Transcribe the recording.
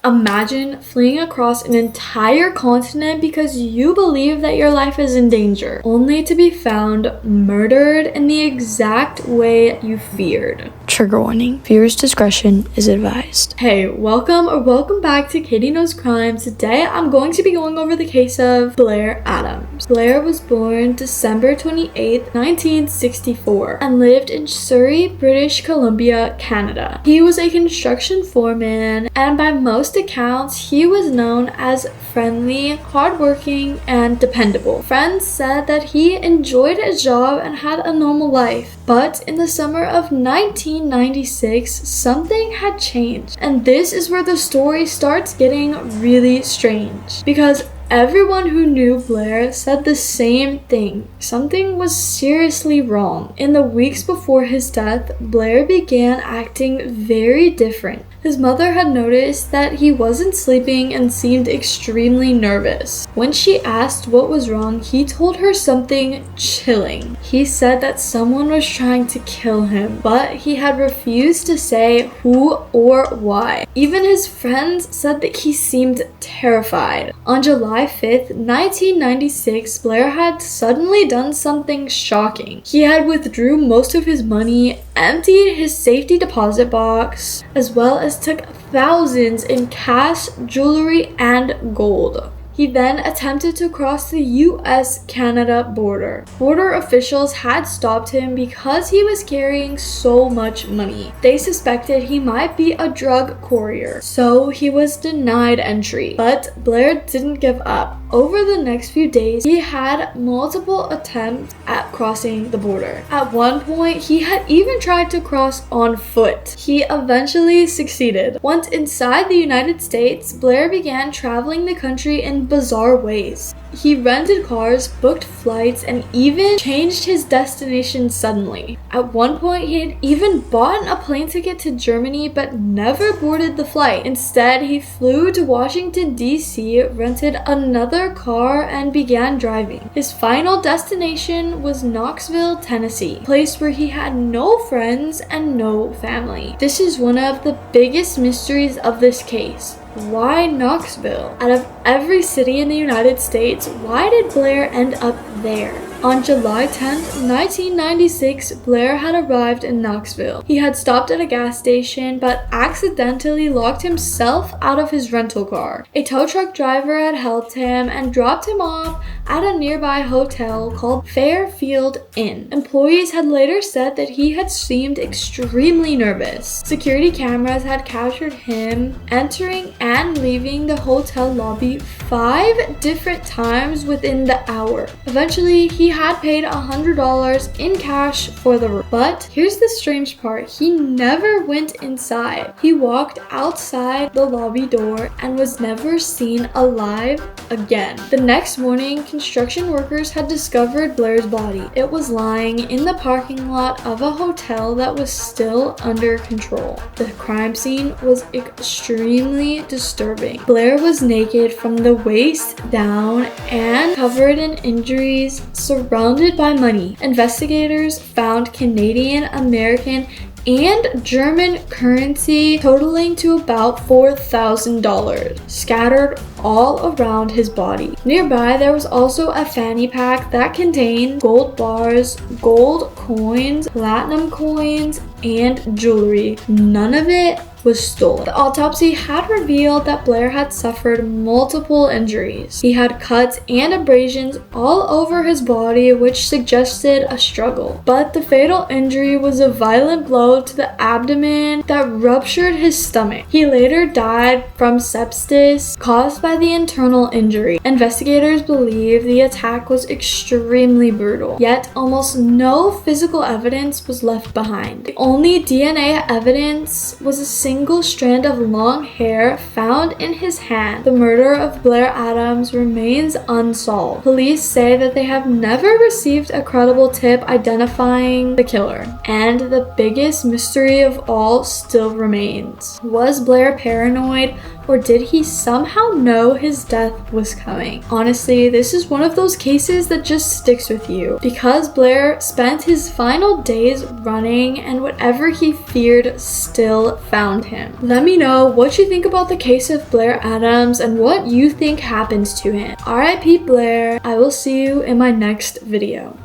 Imagine fleeing across an entire continent because you believe that your life is in danger, only to be found murdered in the exact way you feared. Trigger warning. Viewer's discretion is advised. Hey, welcome back to Katie Knows Crime. Today I'm going to be going over the case of Blair Adams. Blair was born December 28, 1964 and lived in Surrey, British Columbia, Canada. He was a construction foreman and by most accounts he was known as friendly, hardworking, and dependable. Friends said that he enjoyed his job and had a normal life. But in the summer of 1996, something had changed. And this is where the story starts getting really strange. Because everyone who knew Blair said the same thing. Something was seriously wrong. In the weeks before his death, Blair began acting very different. His mother had noticed that he wasn't sleeping and seemed extremely nervous. When she asked what was wrong, he told her something chilling. He said that someone was trying to kill him, but he had refused to say who or why. Even his friends said that he seemed terrified. On July 5th, 1996, Blair had suddenly done something shocking. He had withdrew most of his money, emptied his safety deposit box, as well as took thousands in cash, jewelry, and gold. He then attempted to cross the US-Canada border. Border officials had stopped him because he was carrying so much money. They suspected he might be a drug courier, so he was denied entry. But Blair didn't give up. Over the next few days, he had multiple attempts at crossing the border. At one point, he had even tried to cross on foot. He eventually succeeded. Once inside the United States, Blair began traveling the country in bizarre ways. He rented cars, booked flights, and even changed his destination suddenly. At one point, he had even bought a plane ticket to Germany but never boarded the flight. Instead, he flew to Washington, D.C., rented another car, and began driving. His final destination was Knoxville, Tennessee, a place where he had no friends and no family. This is one of the biggest mysteries of this case. Why Knoxville? Out of every city in the United States, why did Blair end up there? On July 10th, 1996, Blair had arrived in Knoxville. He had stopped at a gas station but accidentally locked himself out of his rental car. A tow truck driver had helped him and dropped him off at a nearby hotel called Fairfield Inn. Employees had later said that he had seemed extremely nervous. Security cameras had captured him entering and leaving the hotel lobby 5 different times within the hour. Eventually, he had paid $100 in cash for the room. But here's the strange part. He never went inside. He walked outside the lobby door and was never seen alive again. The next morning, construction workers had discovered Blair's body. It was lying in the parking lot of a hotel that was still under control. The crime scene was extremely disturbing. Blair was naked from the waist down and covered in injuries, surrounded by money. Investigators found Canadian, American, and German currency totaling to about $4,000 scattered all around his body. Nearby, there was also a fanny pack that contained gold bars, gold coins, platinum coins, and jewelry. None of it was stolen. The autopsy had revealed that Blair had suffered multiple injuries. He had cuts and abrasions all over his body, which suggested a struggle. But the fatal injury was a violent blow to the abdomen that ruptured his stomach. He later died from sepsis caused by the internal injury. Investigators believe the attack was extremely brutal, yet almost no physical evidence was left behind. The only DNA evidence was a single strand of long hair found in his hand. The murder of Blair Adams remains unsolved. Police say that they have never received a credible tip identifying the killer. And the biggest mystery of all still remains. Was Blair paranoid? Or did he somehow know his death was coming? Honestly, this is one of those cases that just sticks with you because Blair spent his final days running and whatever he feared still found him. Let me know what you think about the case of Blair Adams and what you think happens to him. R.I.P. Blair. I will see you in my next video.